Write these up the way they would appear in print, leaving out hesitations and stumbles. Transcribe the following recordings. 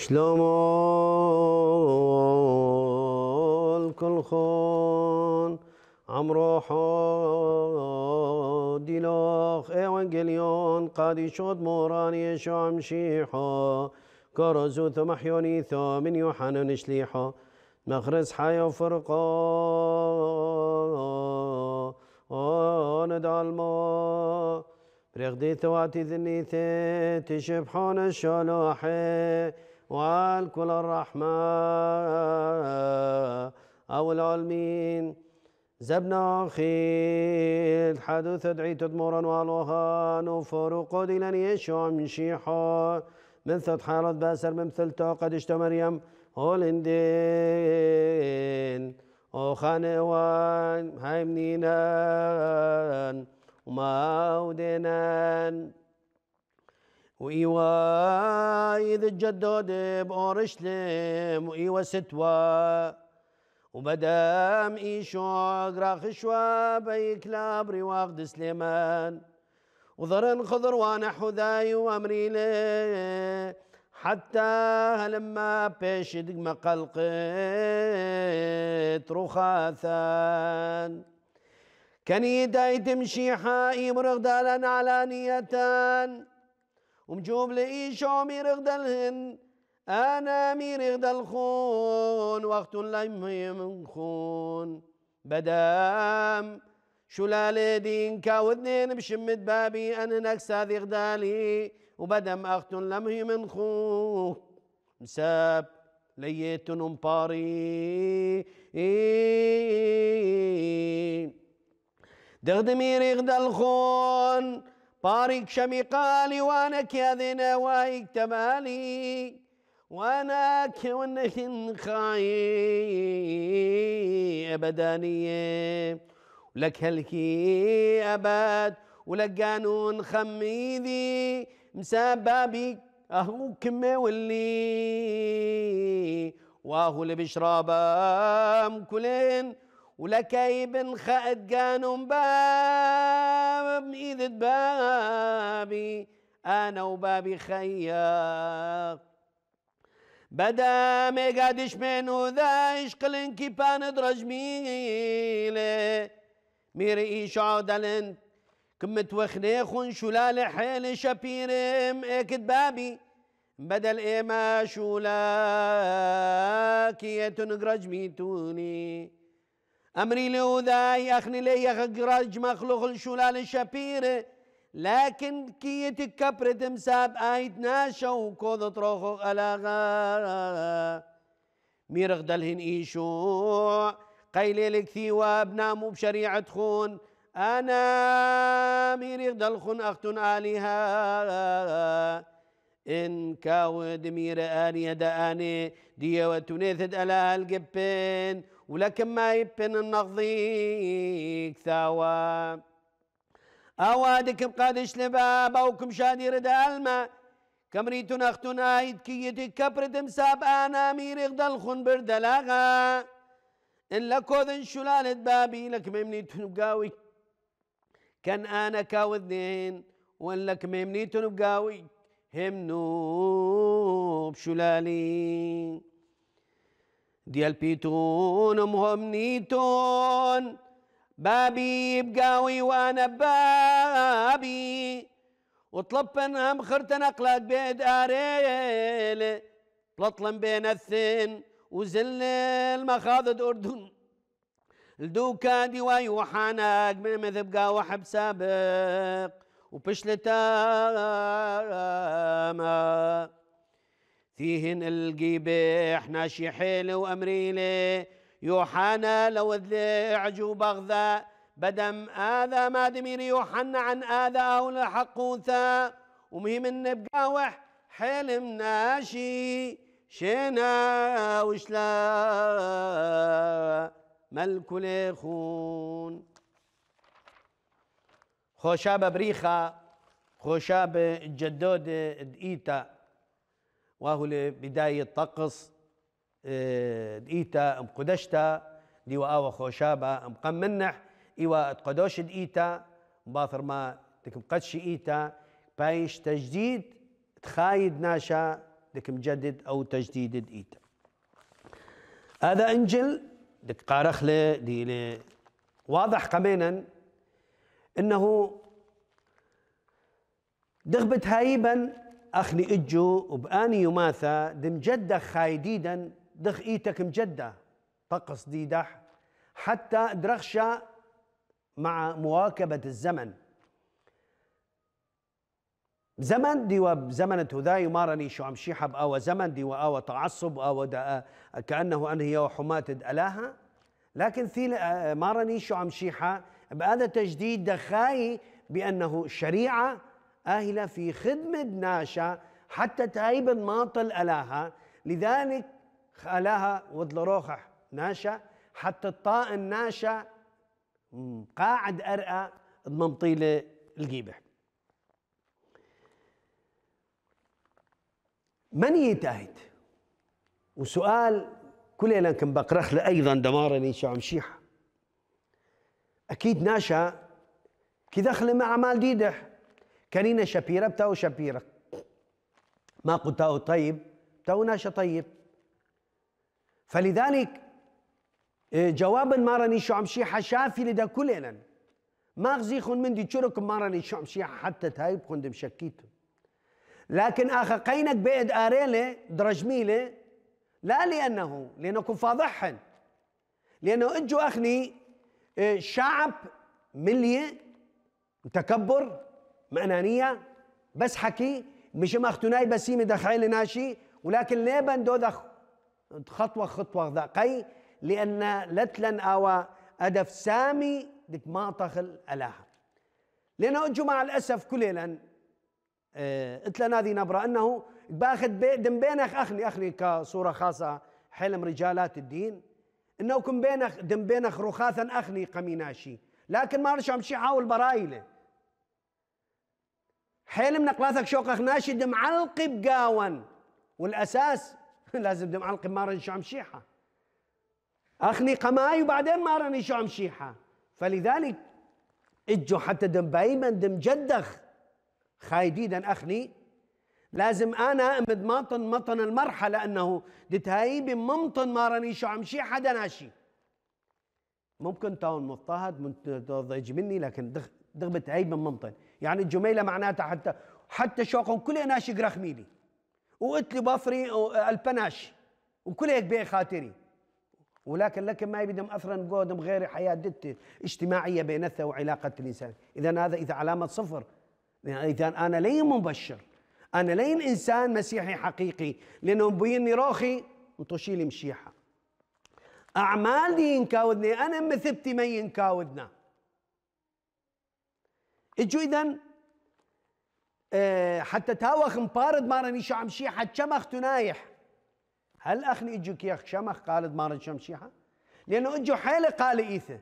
شلومو الكل خون عمرو ديلوخ ايوانجليون قادي شود موراني شو مشيحو كرزو ثم حيوني من يوحنا نشليحو مخرز حيو فرقو ندالمو برغدي ثواتي ذنيثي تشبحون الشلوحي والكل الرحمة أو العلمين زبنا خيل حدث دعي تدمرا والوهان وفروق ديلان يشوع مشيحو مثل حالة باسر ممثل قد اشت مريم هولندين وخانوان هايمنينان وماودنان وإيوا إذ الجدود بأورشلم وإيوا ستوا ومدام إيشوق راخشوا بيكلاب رواق سليمان وضرن خضر ونحو ذاي وأمريلي حتى هلما بيشد مقلقت رخاثان كان يداي تمشي حائي مرغدالا علانيتان ومجوب لإيشو ميرغدالهن أنا ميرغدال خون وقت لم يمخون بدام شلال دين كاوذنين بشمت بابي أنا نكسا ذي غدالي وبدم أخت لم يمخون مساب ليت نمباري دغدمي رغد الخون بارك شميقالي وانا كاذنا وايك تمالي وانا كونك خاي ابدانيه ولك هلكي ابد ولك قانون خميذي مسبابي اهو كمي واللي واهو اللي بشرابام كلين ولكايب خأت قانون باب إذ بابي أنا وبابي خياق بدا ما قادش منو ذا إشقلن كيبان درج ميلة ميري شعودلن كمت وخنيخون شلال حيل شبيرم اكد بابي بدل إما شولاكية نقرج ميتوني أمري له ذاي أخني لي يخرج مخلوق الشلال الشبيرة لكن كي تكبرت مساب آيت ناشا وكوض طروخو ألاغا ميرغ دلهن إيشو قيلي لك ثيوا بنامو بشريعة خون أنا ميرغ دلخون أختن آلهة إن كاود مير آني دآني دي وتنيثد ألا القبين ولكن ما يبن النغضيك ثاوى أوادك بقادش لباب أوكم شادي رد ألما كمريتون أختون آيد كيتي كبرد مساب أنا ميرغ دلخون بردلاغا إن لكوذن شلالة بابي لك ممنيتون بقاوي كان أنا كاوذنين وإن لك ممنيتون بقاوي همنو بشلالي ديال بيتون امهم نيتون بابي بقاوي وانا بابي وطلبن هم خرتن اقلاد بيد اريل بلطلن بين الثن وزل المخاضد اردن الدوكا دي ويوحانا مذهب قاوة حب سابق وبشلتا فيهن القيبح ناشي حيل وأمريلي يوحنا لو ذلي عجو بغذا بدم آذا ما دمير يوحنا عن آذا أو لحقوثا ومهم النبقاوح حيل مناشي شينا وشلا ملك ليخون خوشاب بريخة خوشاب الجدود دقيتا وهو لبداية طقس دقيتا مقدشتا دي وآوى خوشابة مقمنح إيوا تقدوش دقيتا باثر ما تكم قدش إيتا بايش تجديد تخايد ناشا دك مجدد أو تجديد إيتا. هذا إنجل دك قارخله دي واضح كمينا إنه دغبت هايبا أخني إجو وبآني يماثا دم جدة خايديدا دخ إيتك مجدة طقس ديدح حتى درخشة مع مواكبة الزمن زمن ديوا زمن ذا يمارني شو عم شيحب أو زمن ديوا أو تعصب أو كأنه أن هي وحماتد ألاها لكن في مارني شو عم شيحة بهذا تجديد دخاي بأنه الشريعة آهلة في خدمة ناشا حتى تهيب ماطل ألاها لذلك ألاها ودلروخح ناشا حتى الطائن ناشا قاعد أرقى الممطيلة الجيبة من يتاهد وسؤال كلنا كم بقرخ له أيضا دمارني شو عم شيحة أكيد ناشا كي دخل مع أعمال ديدح كانينا شبيرة بتاو شبيرة ما قلتاو طيب بتاو ناشا طيب فلذلك جوابا مارني شو عم شيحة شافي لدا كلنا ما غزيخون من دي تشركم مارني شو عم شيحة حتى تهيب خندم شكيتهم لكن آخر قينك بيد آريلة درجميلة لا لأنكم فاضحن لأنه إجوا أخني شعب ملية تكبر مأنانية بس حكي مش مختناي بسيمة دخيل ناشي ولكن ليبن دو دخ خطوة ذاقي لأن لتلن أو أدف سامي دك ما تخل ألاها لأنه إجوا مع الأسف كلنا قلت لنا هذه نبرة أنه باخذ دم بينك أخني كصورة خاصة حلم رجالات الدين إنه كن بينك دم بينك رخاثا أخني قميناشي لكن ما رش أمشي حاول برايله حلم نقلاثك شوق أخناشي دم علقي بقاون والأساس لازم دم علقي ما رش أمشيحة أخني قماي وبعدين ما رني شو أمشيحة فلذلك إجوا حتى دم بايما دم جدخ خايديدا أخني لازم أنا أمد مطن المرحلة أنه دتهايبي ممطن ما راني شو عمشي حدا ناشي ممكن تاون مضطهد ضيج مني لكن دغبت هايبي ممطن يعني الجميلة معناتها حتى شوقهم كل ناشي قرخميلي وقلت لي بفري البناشي وكل هيك بيع خاطري ولكن ما يبدم أثرا بقودم غير حياة دتي اجتماعية بينتها وعلاقة الإنسان إذا علامة صفر إذا أنا لي مبشر أنا لين إنسان مسيحي حقيقي لأنه مبيني روخي انطشي لي مشيحة أعمال دي ينكاودني أنا مثبتي ما ينكاودنا إجوا إذن حتى تاوخ مبارد مارني شو عم شيحة شمخ تنايح هل أخني إجوا كيخ شمخ قالت مارن شو عم شيحة لأنه إجوا حيلة قال إيثه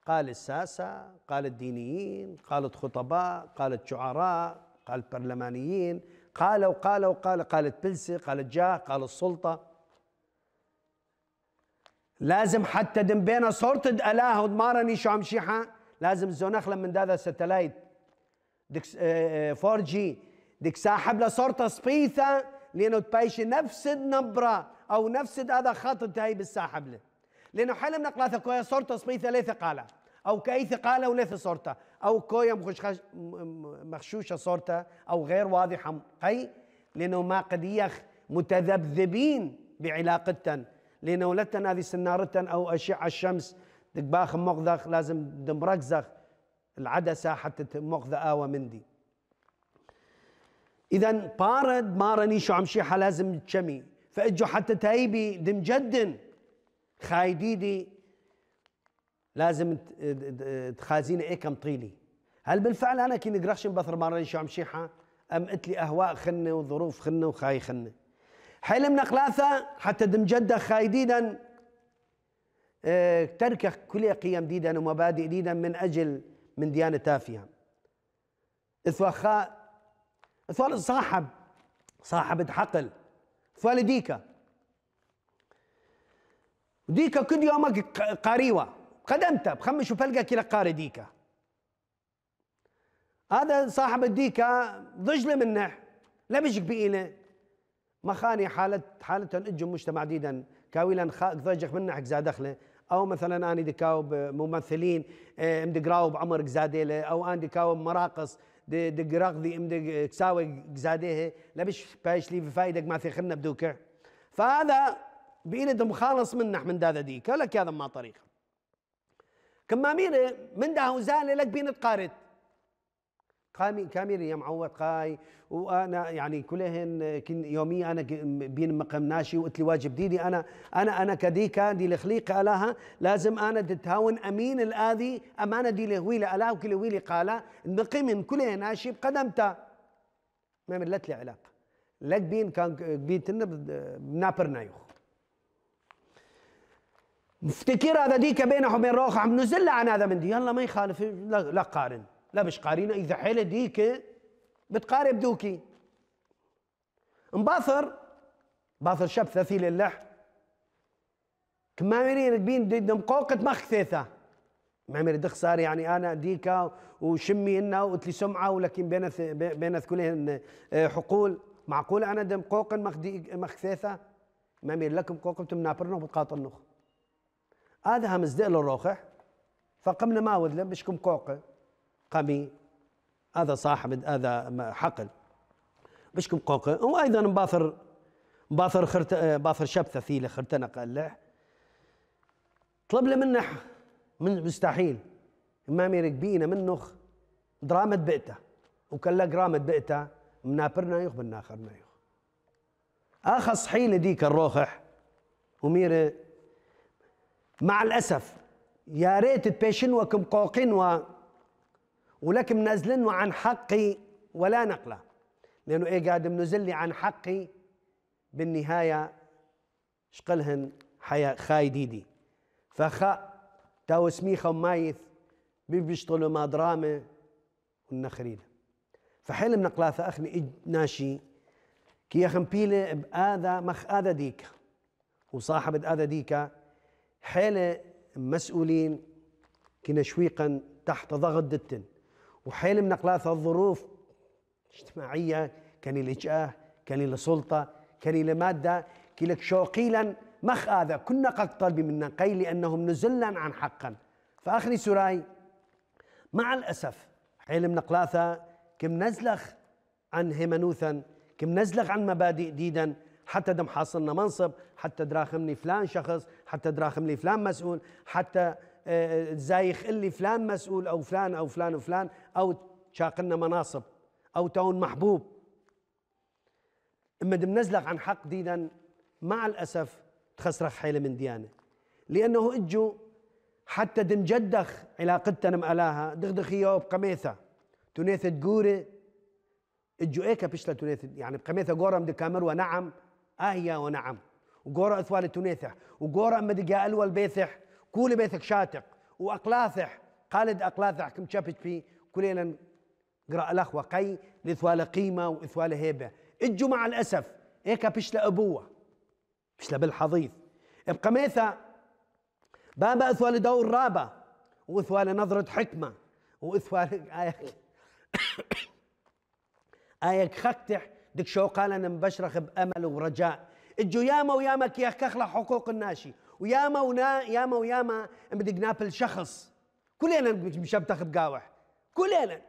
قال الساسة قال الدينيين قالت خطباء قالت شعراء قالت برلمانيين قالت بلسة قالت جاه قالت السلطة لازم حتى دم بينا صورة ألاه ودمارني شو عم شيحة لازم زونخلم من هذا ستلايت ديك 4G ديك ساحب له صورته سبيثة لأنه تبايش نفس النبرة أو نفس هذا خط هاي بالساحب له لأنه حلم نقلاثة كوية صورته سبيثة ليث قالة أو كأي ثقالة وليث صورته أو كوية مخشوشة صورته أو غير واضحة قي لأنه ما قد يخ متذبذبين بعلاقتن لأنه لتن هذه سنارتن أو أشعة الشمس دقباخ مغذخ لازم دمركزخ العدسة حتى مغذى آوى مندي إذن بارد مارني شو عم شيحة لازم تشمي فإجوا حتى تايبي دم جدن خايديدي لازم تخازين كم طيلي هل بالفعل أنا كي نقرخش بثر مارني شو عم شيحة أم قلت أهواء خنة وظروف خنة وخاي خنة حلم نقلاثة حتى دم جدة خايديدا تركخ كل قيم ديدا ومبادئ ديدا من أجل من ديانة تافهة إثوخاء إثوال صاحب حقل إثوال ديكا كل يومك قاريوة قدمت بخمش وفلقة كلا قاري ديكا هذا صاحب الديكا ضجل منه لا بيجك بإيله مخاني حالة اجوا مجتمع ديدا كاويلا ضيجك منح جزا دخله، او مثلا اني دكاوب ممثلين مدقراو بعمر جزاديله، او اني دكاوب مراقص دقراقضي مدق كساوي جزاديه لبش بايش لي فايدك ما في خلنا بدوكه. فهذا بإيد مخالص منح من داذا ديك لك هذا ما طريقه. كما ميري من ده زالي لك بين تقارت كاميري يا معود قاي، وانا يعني كلهن يومي انا بين مقام ناشي وقلت لي واجب ديدي انا كديكا دي الخليقه الها لازم انا تتهاون امين الاذي امانه دي لهويله الا وكل ويلي قال نقيم كلها ناشي بقدمتا ما ملت لي علاقه لك بين كان بيتنا بنابر نايخ مفتكر هذا ديكا بينه وبين روخ عم نزل عن هذا من دي يلا ما يخالف لا قارن لا مش قارينه اذا حيله ديك بتقارب دوكي باثر شب ثثيل اللح كما مرين بين مقوقة مخثيثة ما مري دخسار يعني انا ديكا وشمي إنا وقلت لي سمعه ولكن بينث كلهن حقول معقول انا دم قوقن مخثيثة ما مري لكم قوقن تمنابرنه وبتقاطنه هذا هم زدق له الروخح فقمنا ما ودله بشكم قوقه قمي هذا صاحب هذا حقل بشكم قوقه وايضا باثر شب ثثيله خرتنا قال طلب له منح من مستحيل ما ميرك بينا منخ درامة بئته وكلا جرامة بئته منابرنا يخ بالناخرنا يخ اخص حيل ديك الروخح وميره مع الاسف يا ريت تبيشن وكم قوقين ولكن نازلين عن حقي ولا نقله لانه ايه قاعد منزل لي عن حقي بالنهايه شقلهن خاي ديدي فخا تاو سميخه ومايث بيشتغلوا ما درامه والنخريله فحلم نقلاثه اخني ناشي كي يخنبيله باذا مخ اذا ديك وصاحب اذا ديكا حيله مسؤولين كنشويقا تحت ضغط دتن وحيل من نقلاث الظروف اجتماعية كان الإجاه كان لسلطة كان لمادة كلك شوقيلا مخ هذا كنا قد طلبي منا قيل لأنهم نزلا عن حقا فأخري سراي مع الأسف حيل من نقلاثة كم نزلخ عن هيمنوثا كم نزلخ عن مبادئ ديدا حتى دم حاصلنا منصب حتى دراخمني فلان شخص حتى دراخمني فلان مسؤول حتى زايخ اللي فلان مسؤول او فلان او فلان وفلان او تشاقلنا مناصب او تون محبوب اما دم نزلق عن حق ديدا مع الاسف تخسرخ حيله من ديانه لانه اجوا حتى دم جدخ علاقتنا مألاها دغدخيو بقميثه تونيث تقوري اجوا ايكا بيشلا تونيث يعني بقميثه قورم دكامر ونعم اهيا ونعم وقورا اثوال تونيثح وقورا اما دقا الوى البيثح كل بيتك شاتق واقلاثح قالد اقلاثح كم شافت فيه كلنا قرا الاخوه قي لثوال قيمه واثوال هيبه اجوا مع الاسف هيك بيشلا ابوه بيشلا بالحضيض بقميثه بابا اثوال دور رابه واثوال نظره حكمه واثوال ايك خكتح دك شو قال انا مبشرخ بامل ورجاء اجوا ياما وياما كي يخلع حقوق الناشي ياما وياما بدك نابل شخص كلنا مشبتخ بقاوح كلنا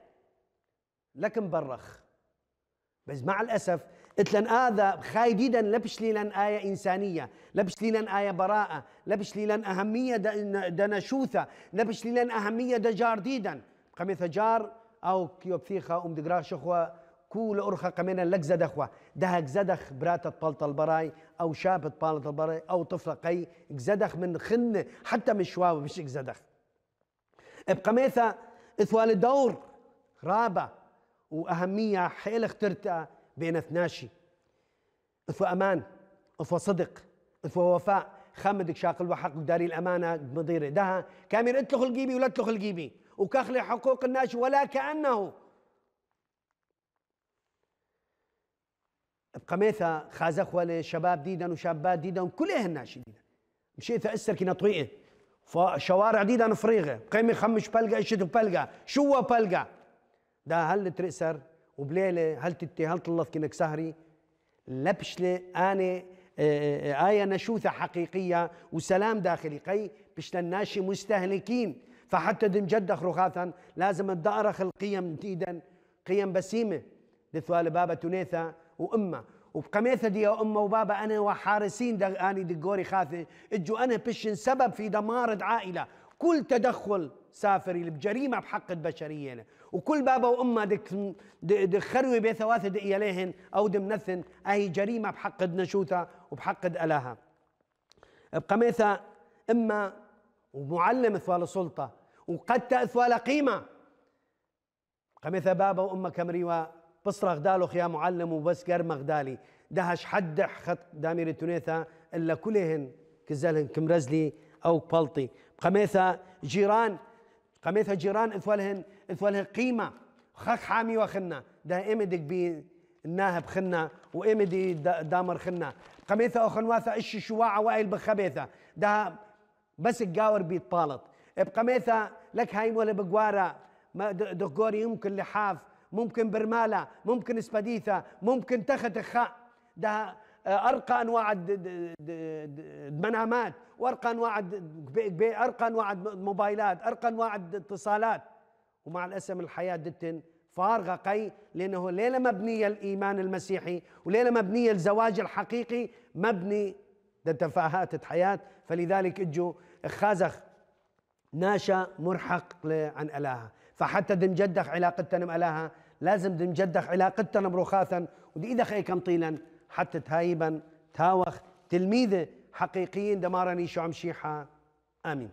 لكن برخ بس مع الاسف قلت لن هذا خاي جدا لبش لي لن آية إنسانية لبش لي لن آية براءة لبش لي لن أهمية دا نشوثة لبش لي لن أهمية دا جار ديدا قميثة جار أو كيوب ثيخة دقراش أخوة كول أرخى قمينا لك زدخوة دهك زدخ براتة طالة البراي أو شابة طالة البراي أو طفلة قي زدخ من خنة حتى من شواوة مش زدخ بقميثة إثوال الدور رابة وأهمية حيل اخترتها بين اثناشي إثوى أمان إثوى صدق إثوى وفاء خمدك شاقل وحق داري الأمانة مضيرة دها كامير اتلخ الجيبي ولا اتلخ الجيبي وكخلي حقوق الناس ولا كأنه بقميثة خازخوة لشباب ديدا وشابات ديدا كلها الناشي ديدا مشي تأثر كنا طريقه فشوارع ديدا فريغة قيمي خمش بلقى اشتو بلقى شو بلقى ده هل ترئسر وبليلة هل تتي هل طلث كنك سهري لبشلة أنا آية نشوثة حقيقية وسلام داخلي قي بشل الناشي مستهلكين. فحتى دمجدخ رخاثا لازم الدارخ القيم تيدا قيم بسيمة دثوال بابا تونيثا وأمة وبقميثة دي أمة وبابا أنا وحارسين أني دقوري خاثي اجوا أنا بشن سبب في دمار عائلة. كل تدخل سافري بجريمة بحق البشرية وكل بابا وأمة دك خروي بثواث دقي عليهن أو دمنثن أي جريمة بحق نشوثة وبحق ألاها. بقميثة إما ومعلم ثوال سلطة وقد تأثوال قيمة قميثة بابا وأمة كمريوا بصرخ دالوخ يا معلم وبس قرم غدالي دهش حدح خط دامير تونيثا إلا كلهن كزلهن كمرزلي أو بلطي. قميثة جيران قميثة جيران اثوالهن قيمة خخ حامي وخنا ده إمدك بي الناهب خنا وإمدي دامر خنا. قميثة أخنواثة إشي شواعة وائل بخبيثة ده بس الجاور بيتطالط. بقميثة لك هاي ولا بقوارة ما دقوري يمكن لحاف ممكن برمالة ممكن اسبديثة ممكن تخت خاء ده أرقى أنواع المنامات وأرقى أنواع الموبايلات أرقى أنواع الاتصالات. ومع الأسف الحياة دتن فارغة قي لأنه ليلة مبنية الإيمان المسيحي وليلة مبنية الزواج الحقيقي مبني تفاهات الحياة. فلذلك اجوا خازخ ناشا مرحق عن ألاها. فحتى دمجدخ علاقتنا بألاها لازم دمجدخ علاقتنا برخاثا ودي إذا خي كم طيلا حتى تهايبا تاوخ تلميذة حقيقيين دمارني شو عم شيحة. آمين.